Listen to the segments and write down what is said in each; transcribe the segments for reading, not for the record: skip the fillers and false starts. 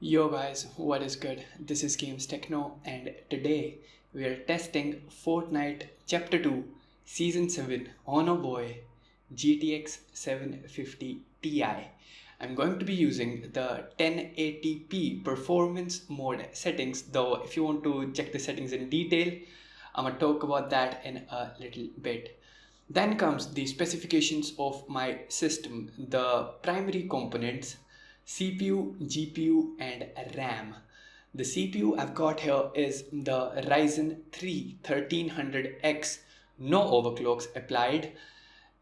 Yo guys, what is good? This is Games Techno and today we are testing Fortnite Chapter 2 Season 7 on a boy GTX 750 Ti. I'm going to be using the 1080p performance mode settings, though if you want to check the settings in detail, I'm gonna talk about that in a little bit. Then comes the specifications of my system, the primary components, CPU, GPU and RAM. The CPU I've got here is the Ryzen 3 1300X, no overclocks applied.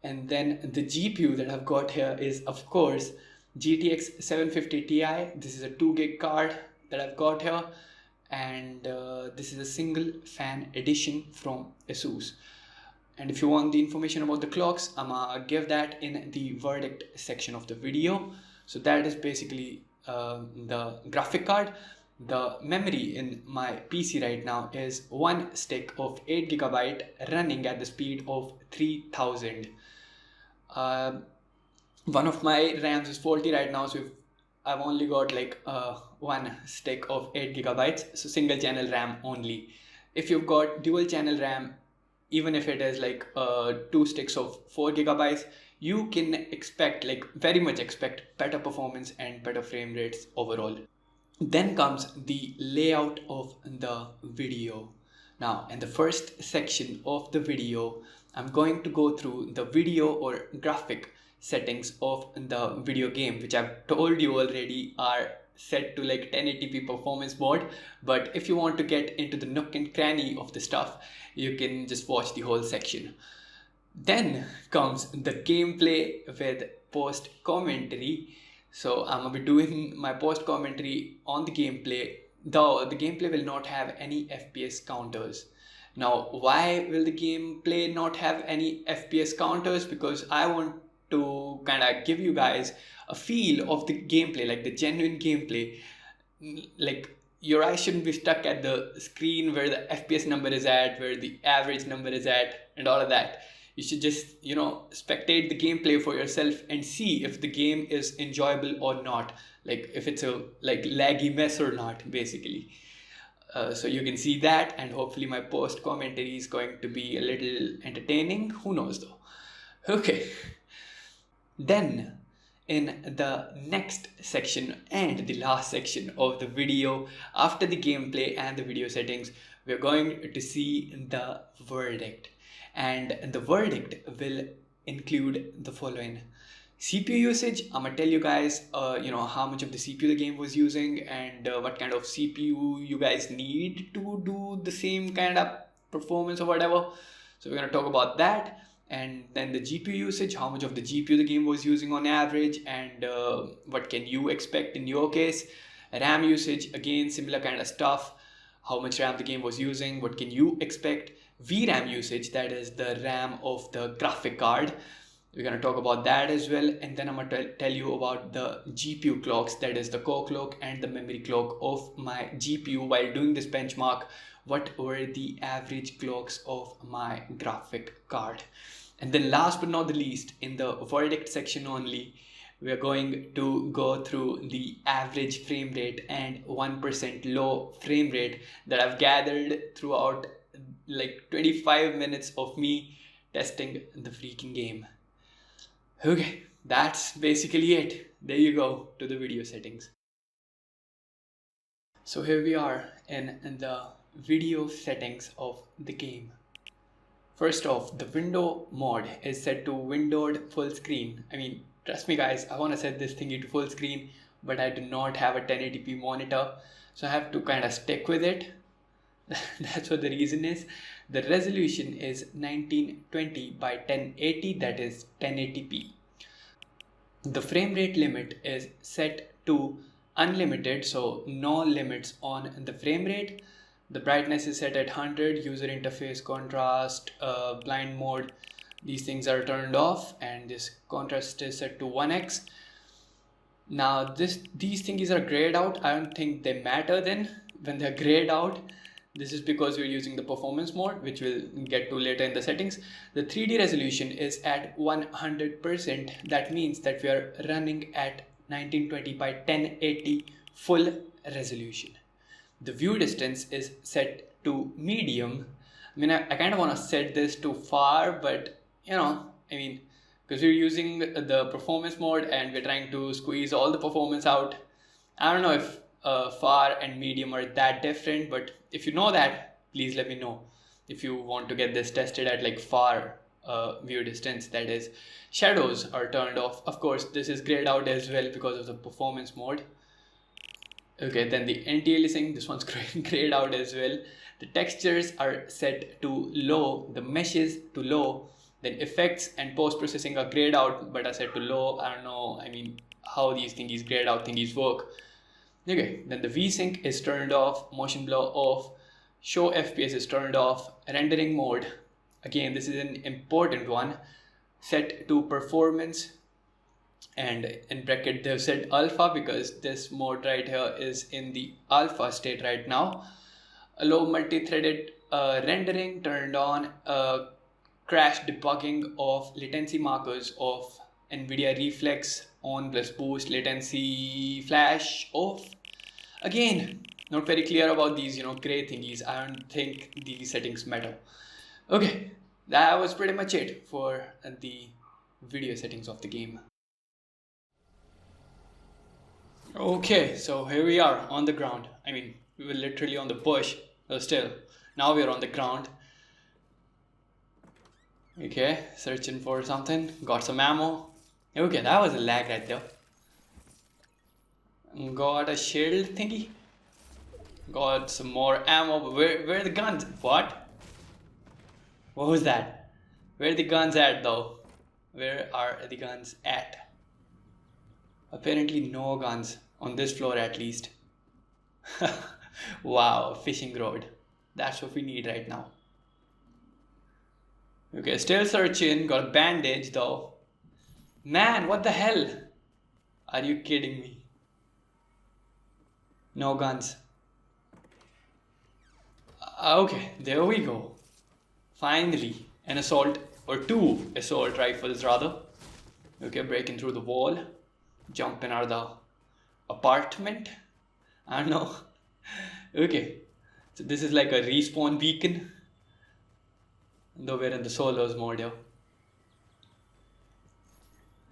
And then the GPU that I've got here is of course GTX 750 Ti. This is a 2 gig card that I've got here, and this is a single fan edition from ASUS. And if you want the information about the clocks, I'm gonna give that in the verdict section of the video. So that is basically the graphic card. The memory in my PC right now is one stick of 8 GB running at the speed of 3000. One of my RAMs is faulty right now, so I've only got like one stick of 8 GB, so single channel RAM only. If you've got dual channel RAM, even if it is like 2 sticks of 4 GB, you can expect, like very much expect, better performance and better frame rates overall. Then comes the layout of the video. Now in the first section of the video, I'm going to go through the video or graphic settings of the video game, which I've told you already are set to like 1080p performance mode. But if you want to get into the nook and cranny of the stuff, you can just watch the whole section. Then comes the gameplay with post commentary. So I'm gonna be doing my post commentary on the gameplay, though the gameplay will not have any FPS counters. Now why will the gameplay not have any FPS counters? Because I want to kind of give you guys a feel of the gameplay, like the genuine gameplay. Like your eyes shouldn't be stuck at the screen where the FPS number is at, where the average number is at, and all of that. You should just, spectate the gameplay for yourself and see if the game is enjoyable or not. Like if it's a like laggy mess or not, basically. So you can see that, and hopefully my post commentary is going to be a little entertaining. Who knows though? Okay. Then in the next section and the last section of the video, after the gameplay and the video settings, we're going to see the verdict. And the verdict will include the following: CPU usage. I'm gonna tell you guys how much of the CPU the game was using, and what kind of CPU you guys need to do the same kind of performance or whatever. So we're gonna talk about that. And then the GPU usage, how much of the GPU the game was using on average, and what can you expect in your case. RAM usage, again similar kind of stuff, how much RAM the game was using, what can you expect. VRAM usage, that is the RAM of the graphic card, we're going to talk about that as well. And then I'm going to tell you about the GPU clocks, that is the core clock and the memory clock of my GPU. While doing this benchmark, what were the average clocks of my graphic card. And then last but not the least, in the verdict section only, we are going to go through the average frame rate and 1% low frame rate that I've gathered throughout like 25 minutes of me testing the freaking game. Okay, that's basically it. There you go to the video settings. So here we are in the video settings of the game. First off, the window mode is set to windowed full screen. I mean, trust me guys, I want to set this thingy to full screen, but I do not have a 1080p monitor, so I have to kind of stick with it. That's what the reason is. The resolution is 1920 by 1080, that is 1080p. The frame rate limit is set to unlimited, so no limits on the frame rate. The brightness is set at 100, user interface, contrast, blind mode, these things are turned off, and this contrast is set to 1x. Now these things are grayed out. I don't think they matter then when they're grayed out. This is because we're using the performance mode, which we'll get to later in the settings. The 3D resolution is at 100%. That means that we are running at 1920 by 1080 full resolution. The view distance is set to medium. I mean, I kind of want to set this to far, but because we're using the performance mode and we're trying to squeeze all the performance out. I don't know if far and medium are that different, but if you know that, please let me know. If you want to get this tested at like far view distance, that is, shadows are turned off. Of course, this is grayed out as well because of the performance mode. Okay, then the anti-aliasing, this one's grayed out as well. The textures are set to low, the meshes to low, then effects and post-processing are grayed out but are set to low. I don't know, how these thingies, grayed out thingies work. Okay, then the VSync is turned off, motion blur off, show FPS is turned off, rendering mode, again this is an important one, set to performance, and in bracket they've said alpha because this mode right here is in the alpha state right now. Allow multi-threaded rendering turned on, crash debugging of latency markers of NVIDIA Reflex on plus boost latency flash off. Again, not very clear about these gray thingies. I don't think these settings matter. Okay, that was pretty much it for the video settings of the game. Okay, so here we are on the ground. We were literally on the bush, but still, now we are on the ground. Okay, searching for something, got some ammo. Okay, that was a lag right there. Got a shield thingy. Got some more ammo, but where are the guns? What was that? Where are the guns at though? Where are the guns at? Apparently no guns on this floor at least. Wow, fishing rod. That's what we need right now. Okay, still searching. Got a bandage though. Man, what the hell? Are you kidding me? No guns. Okay, there we go. Finally, an assault, or two assault rifles rather. Okay, breaking through the wall. Jumping out of the apartment. I don't know. Okay, so this is like a respawn beacon. Though we're in the solos mode here.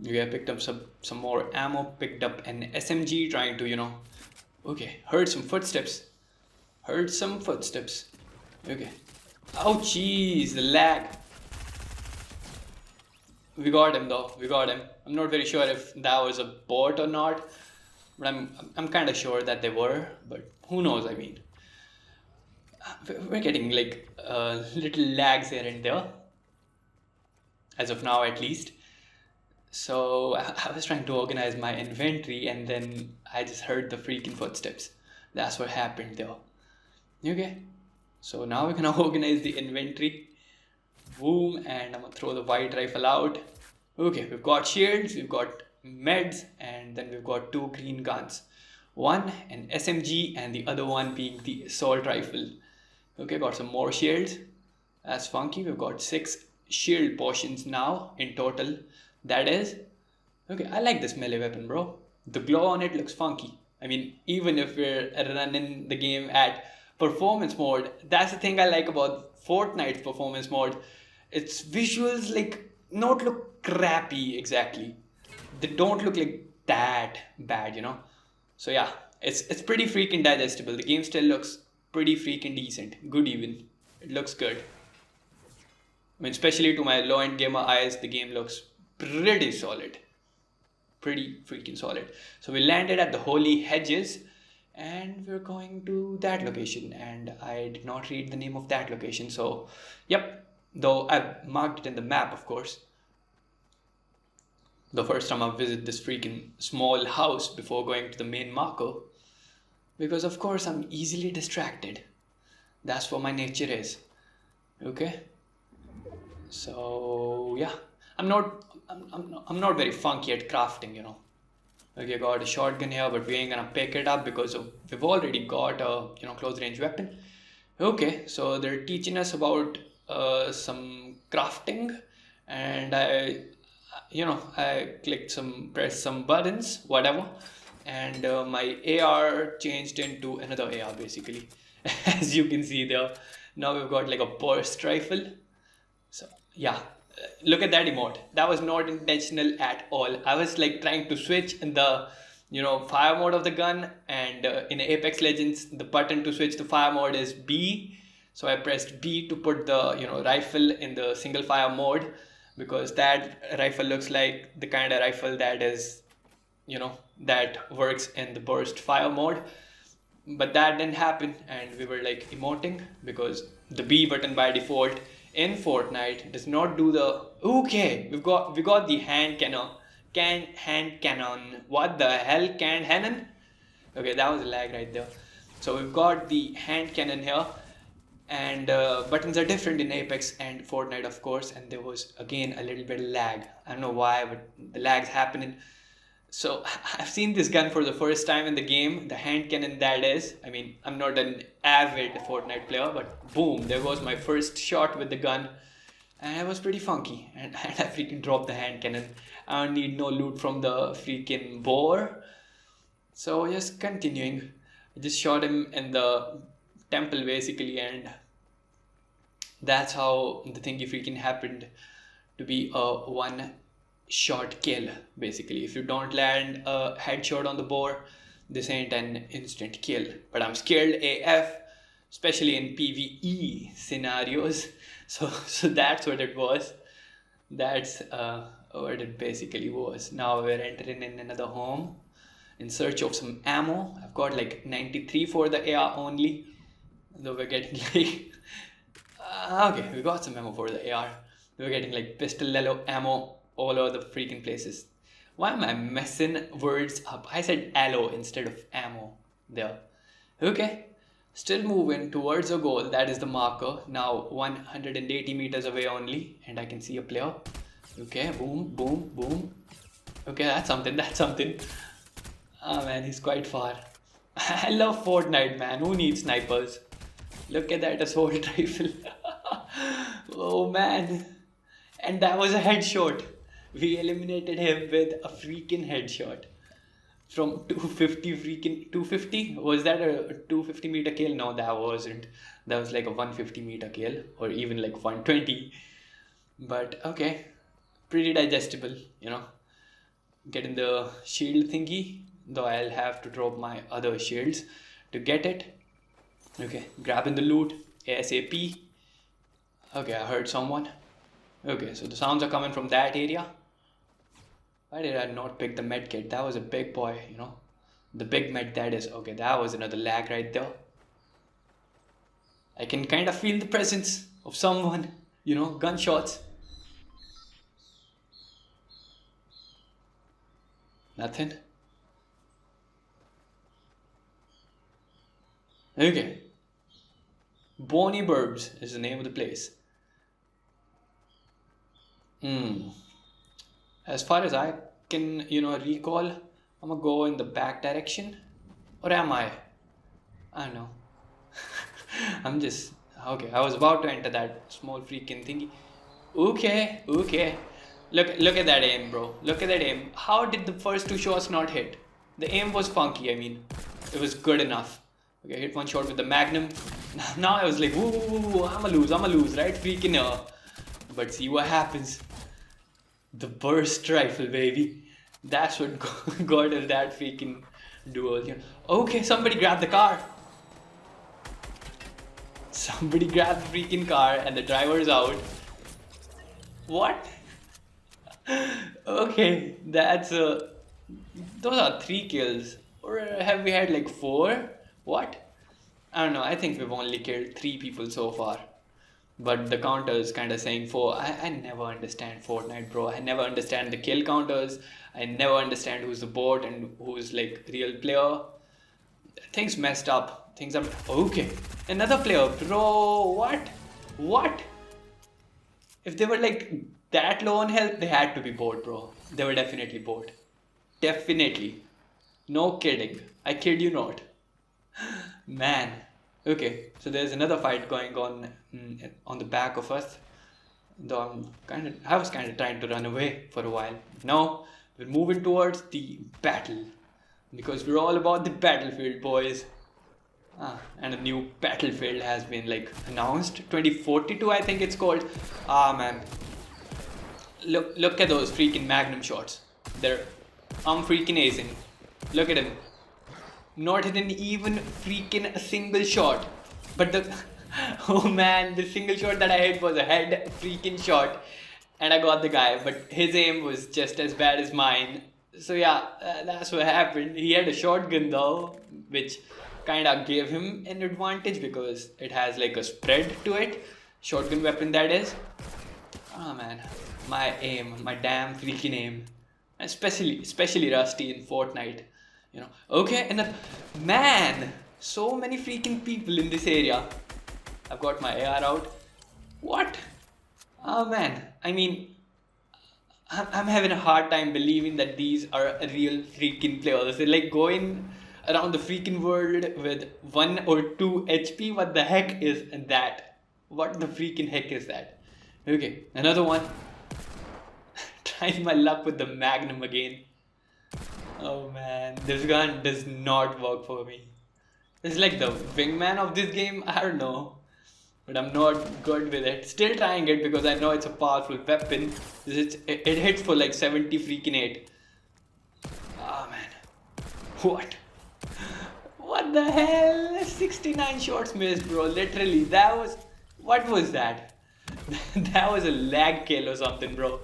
Okay, I picked up some more ammo, picked up an SMG, trying to, okay, heard some footsteps. Okay. Oh jeez, the lag. We got him though, I'm not very sure if that was a bot or not, but I'm kind of sure that they were, but who knows, We're getting like little lags here and there, as of now at least. So I was trying to organize my inventory and then I just heard the freaking footsteps. That's what happened there. Okay, so now we're gonna organize the inventory. Boom, and I'm gonna throw the white rifle out. Okay, we've got shields, we've got meds, and then we've got two green guns. One an SMG and the other one being the assault rifle. Okay, got some more shields. That's funky. We've got 6 shield portions now in total. That is, okay, I like this melee weapon, bro. The glow on it looks funky. Even if we're running the game at performance mode, that's the thing I like about Fortnite's performance mode. Its visuals not look crappy exactly. They don't look like that bad, So yeah, it's pretty freaking digestible. The game still looks pretty freaking decent. Good even. It looks good. Especially to my low-end gamer eyes, the game looks pretty solid. Pretty freaking solid. So we landed at the Holy Hedges and we're going to that location, and I did not read the name of that location, so yep, though I've marked it in the map, of course. The first time I visit this freaking small house before going to the main marker, because of course I'm easily distracted. That's what my nature is. Okay, so yeah, I'm not very funky at crafting, Okay, I got a shotgun here, but we ain't gonna pick it up because we've already got a close range weapon. Okay, so they're teaching us about some crafting, and I clicked pressed some buttons, whatever, and my AR changed into another AR basically. As you can see there, now we've got like a burst rifle. So yeah, look at that emote. That was not intentional at all. I was like trying to switch in the fire mode of the gun, and in Apex Legends the button to switch to fire mode is B. So I pressed B to put the rifle in the single fire mode, because that rifle looks like the kind of rifle that is that works in the burst fire mode. But that didn't happen, and we were like emoting, because the B button by default in Fortnite does not do the we got the hand cannon. What the hell, cannon? Okay, that was a lag right there. So we've got the hand cannon here, and buttons are different in Apex and Fortnite, of course, and there was again a little bit of lag. I don't know why, but the lag's happening. So I've seen this gun for the first time in the game, the hand cannon that is. I mean, I'm not an avid Fortnite player, but boom, there was my first shot with the gun, and it was pretty funky. And I freaking dropped the hand cannon. I don't need no loot from the freaking boar. So just continuing, I just shot him in the temple basically, and that's how the thingy freaking happened to be a one shot kill basically. If you don't land a headshot on the boar, this ain't an instant kill. But I'm skilled AF, especially in PvE scenarios. So that's what it was. That's what it basically was. Now we're entering in another home in search of some ammo. I've got like 93 for the AR only, though we're getting like okay, we got some ammo for the AR. We're getting like pistol ammo all over the freaking places. Why am I messing words up? I said allo instead of ammo there. Okay, still moving towards a goal. That is the marker. Now 180 meters away only, and I can see a player. Okay, boom, boom, boom. Okay, that's something. Oh man, he's quite far. I love Fortnite, man. Who needs snipers? Look at that assault rifle. Oh man. And that was a headshot. We eliminated him with a freaking headshot. From 250 freaking 250? Was that a 250 meter kill? No, that wasn't. That was like a 150 meter kill, or even like 120. But okay, pretty digestible, Getting the shield thingy, though I'll have to drop my other shields to get it. Okay, grabbing the loot ASAP. Okay, I heard someone. Okay, so the sounds are coming from that area. Why did I not pick the med kit? That was a big boy, The big med that is. Okay, that was another lag right there. I can kind of feel the presence of someone, gunshots. Nothing. Okay. Bonnie Burbs is the name of the place. As far as I can, recall, I'm gonna go in the back direction. Or am I? I don't know. I'm just... Okay, I was about to enter that small freaking thingy. Okay. Look at that aim, bro. Look at that aim. How did the first two shots not hit? The aim was funky, I mean. It was good enough. Okay, I hit one shot with the Magnum. Now I was like, ooh, I'ma lose, right? Freaking But see what happens. The burst rifle, baby. That's what got us that freaking duel. Okay, somebody grab the car. Somebody grab the freaking car, and the driver's out. What? Okay, that's those are 3 kills. Or have we had like 4? What? I don't know. I think we've only killed 3 people so far. But the counter is kind of saying 4. I never understand Fortnite, bro. I never understand the kill counters. I never understand who's the bot and who's like real player. Things messed up. Things are... Okay. Another player. Bro, what? If they were like that low on health, they had to be bot, bro. They were definitely bot. Definitely. No kidding. I kid you not. Man. Okay, so there's another fight going on the back of us. Though I was kind of trying to run away for a while. Now we're moving towards the battle. because we're all about the battlefield, boys. And a new battlefield has been like announced, 2042 I think it's called. Man, look at those freaking magnum shots. They're freaking amazing. Look at him, not hitting even freaking a single shot. But the oh man, the single shot that I hit was a head freaking shot, and I got the guy. But his aim was just as bad as mine. So yeah, that's what happened. He had a shotgun though, which kind of gave him an advantage because it has like a spread to it. Shotgun weapon, that is. Oh man, my aim, my damn freaking aim, especially rusty in Fortnite. Okay, and man, so many freaking people in this area. I've got my AR out. What? Oh man, I mean, I'm having a hard time believing that these are real freaking players. They're like going around the freaking world with 1 or 2 HP. What the heck is that? What the freaking heck is that? Okay, another one. Trying my luck with the Magnum again. Oh man, this gun does not work for me. It's like the wingman of this game, I don't know. But I'm not good with it. Still trying it because I know it's a powerful weapon. It hits for like 70 freaking 8. Oh man. What? What the hell? 69 shots missed, bro. Literally, that was... What was that? That was a lag kill or something, bro.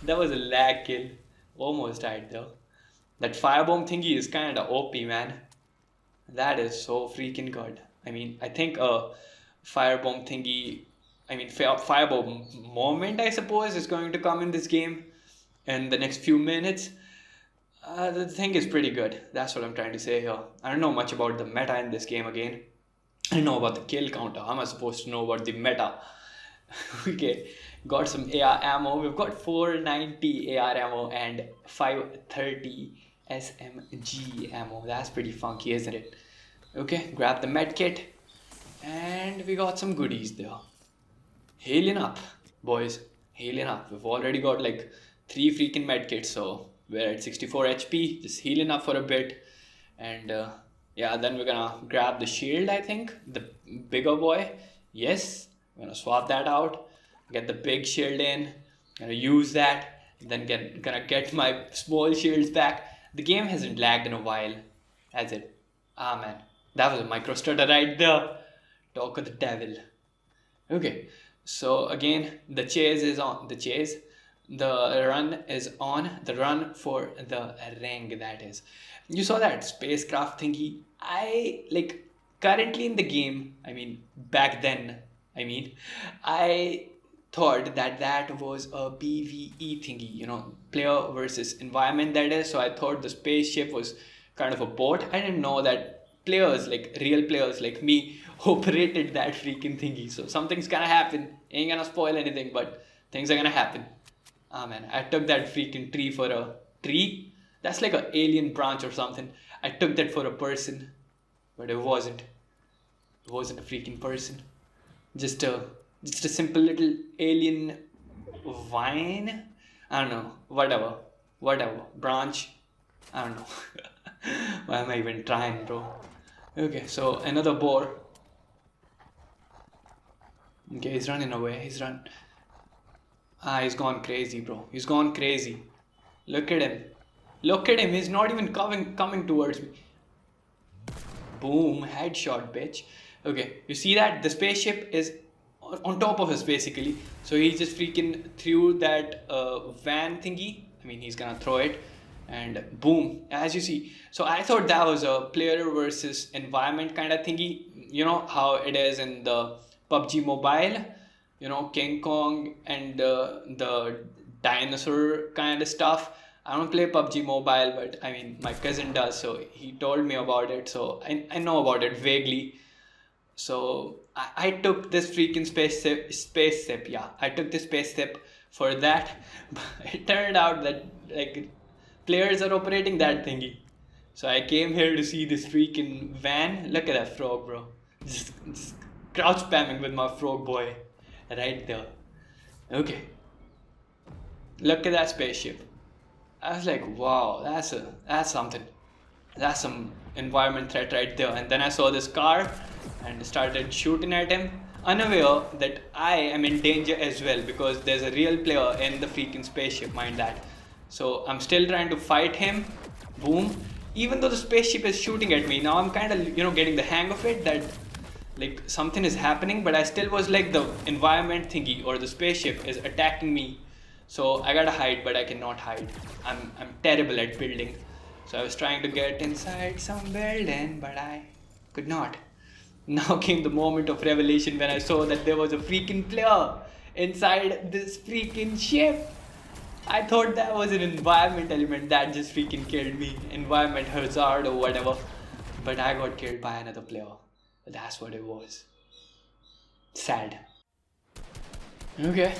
That was a lag kill. Almost died though. That firebomb thingy is kind of OP, man. That is so freaking good. I mean, I think firebomb thingy, firebomb moment, I suppose, is going to come in this game in the next few minutes. The thing is pretty good. That's what I'm trying to say here. I don't know much about the meta in this game again. I don't know about the kill counter. How am I supposed to know about the meta? Okay, got some AR ammo. We've got 490 AR ammo and 530 SMG ammo. That's pretty funky, isn't it? Okay, grab the med kit. And we got some goodies there. Healing up, boys. Healing up. We've already got like 3 freaking med kits, so we're at 64 HP. Just healing up for a bit. And yeah, then we're gonna grab the shield, I think. The bigger boy. Yes, I'm gonna swap that out. Get the big shield in. Gonna use that. Then gonna get my small shields back. The game hasn't lagged in a while, has it? Ah man, that was a micro stutter right there. Talk of the devil. Okay, so again, the chase is on. The run is on. The run for the ring, that is. You saw that spacecraft thingy? I like currently in the game, back then, I thought that was a PvE thingy, player versus environment, that is. So I thought the spaceship was kind of a bot. I didn't know that players, like real players like me, operated that freaking thingy. So something's gonna happen. Ain't gonna spoil anything, but things are gonna happen. Ah man, I took that freaking tree for a tree. That's like an alien branch or something. I took that for a person, but it wasn't. It wasn't a freaking person. Just a simple little alien vine. I don't know. Whatever. Branch. I don't know. Why am I even trying, bro? Okay, so another boar. Okay, he's running away. He's gone crazy, bro. He's gone crazy. Look at him. He's not even coming towards me. Boom, headshot, bitch. Okay, you see that? The spaceship is on top of us, basically. So he just freaking threw that van thingy. He's gonna throw it. And boom, as you see. So I thought that was a player versus environment kind of thingy. You know how it is in the PUBG Mobile. King Kong and the dinosaur kind of stuff. I don't play PUBG Mobile, but my cousin does, so he told me about it. So I know about it vaguely. So I took this freaking spaceship. Yeah, I took this spaceship for that. But it turned out that like players are operating that thingy. So I came here to see this freaking van. Look at that frog, bro. Just crouch spamming with my frog boy right there. Okay. Look at that spaceship. I was like, wow, that's something. That's some environment threat right there. And then I saw this car and started shooting at him, unaware that I am in danger as well, because there's a real player in the freaking spaceship, mind that. So I'm still trying to fight him. Boom. Even though the spaceship is shooting at me, now I'm kind of, getting the hang of it, that like something is happening, but I still was like, the environment thingy or the spaceship is attacking me. So I gotta hide, but I cannot hide. I'm terrible at building. So I was trying to get inside some building, but I could not. Now came the moment of revelation when I saw that there was a freaking player inside this freaking ship. I thought that was an environment element that just freaking killed me. Environment hazard or whatever. But I got killed by another player. That's what it was. Sad. Okay.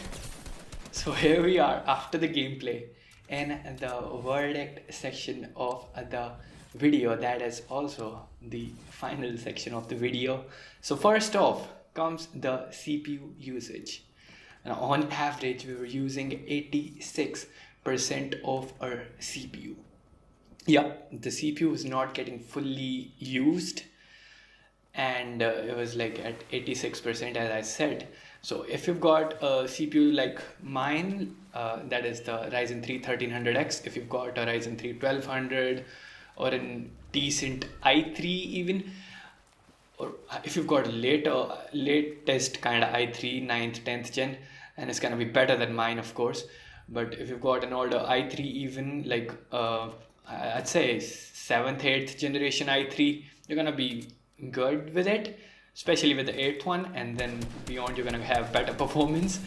So here we are after the gameplay in the verdict section of the video. That is also the final section of the video. So first off comes the CPU usage. Now, on average, we were using 86% of our CPU. Yeah, the CPU was not getting fully used, and it was like at 86%, as I said. So if you've got a CPU like mine, that is the Ryzen 3 1300X, if you've got a Ryzen 3 1200 or a decent i3 even, or if you've got a latest kind of i3 9th 10th gen, and it's gonna be better than mine, of course. But if you've got an older i3 even, like I'd say 7th 8th generation i3, you're gonna be good with it, especially with the 8th one, and then beyond you're gonna have better performance.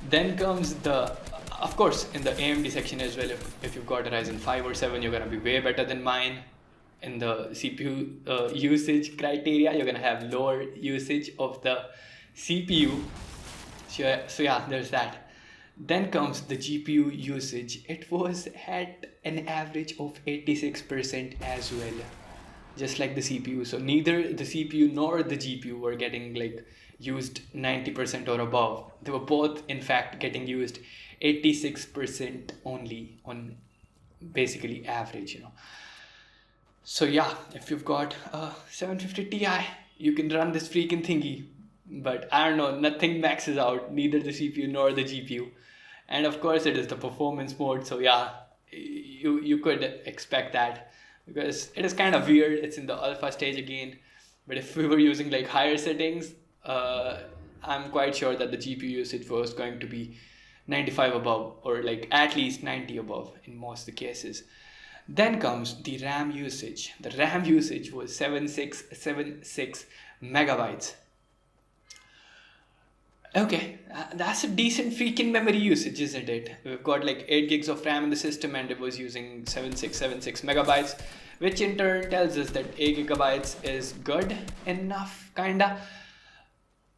Then comes the, of course, in the AMD section as well, if you've got a Ryzen 5 or 7, you're gonna be way better than mine. In the CPU usage criteria, you're gonna have lower usage of the CPU. So yeah, there's that. Then comes the GPU usage. It was at an average of 86% as well, just like the CPU. So neither the CPU nor the GPU were getting like used 90% or above. They were both in fact getting used 86% only on basically average, So yeah, if you've got a 750 Ti, you can run this freaking thingy. But I don't know, nothing maxes out, neither the CPU nor the GPU. And of course it is the performance mode, so yeah, you could expect that, because it is kind of weird. It's in the alpha stage again, but if we were using like higher settings, I'm quite sure that the GPU usage was going to be 95 above, or like at least 90 above in most of the cases. Then comes the RAM usage. The RAM usage was 7676 megabytes. Okay, that's a decent freaking memory usage, isn't it? We've got like 8 gigs of RAM in the system, and it was using 7676 megabytes, which in turn tells us that 8 gigabytes is good enough, kinda.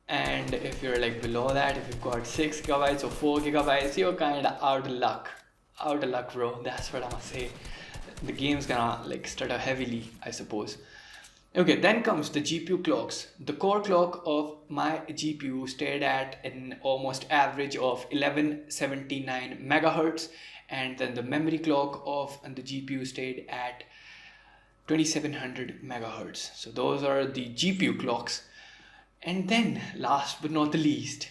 And if you're like below that, if you've got 6 gigabytes or 4 gigabytes, you're kinda out of luck. Out of luck, bro. That's what I'm gonna say. The game's gonna like stutter heavily, I suppose. Okay, then comes the GPU clocks. The core clock of my GPU stayed at an almost average of 1179 megahertz, and then the memory clock of the GPU stayed at 2700 megahertz. So those are the GPU clocks. And then last but not the least,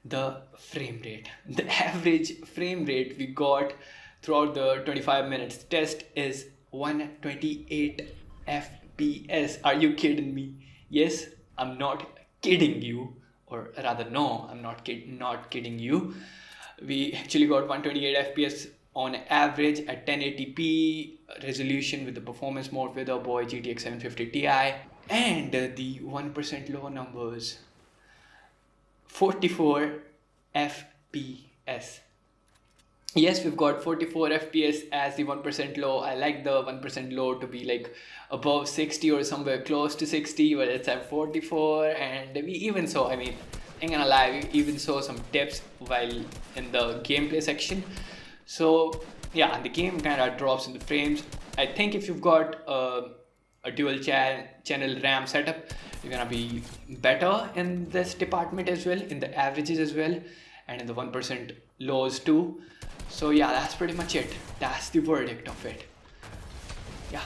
the frame rate. The average frame rate we got throughout the 25 minutes test is 128 FPS. Are you kidding me? Yes, I'm not kidding you, or rather no, I'm not kidding you. We actually got 128 FPS on average at 1080p resolution with the performance mode with our boy GTX 750 Ti, and the 1% low numbers, 44 FPS. Yes, we've got 44 FPS as the 1% low. I like the 1% low to be like above 60 or somewhere close to 60, but it's at 44. And we even saw, I mean, ain't gonna lie, we even saw some tips while in the gameplay section. So yeah, the game kind of drops in the frames. I think if you've got a dual channel RAM setup, you're gonna be better in this department as well, in the averages as well, and in the 1% lows too. So yeah, that's pretty much it. That's the verdict of it. Yeah.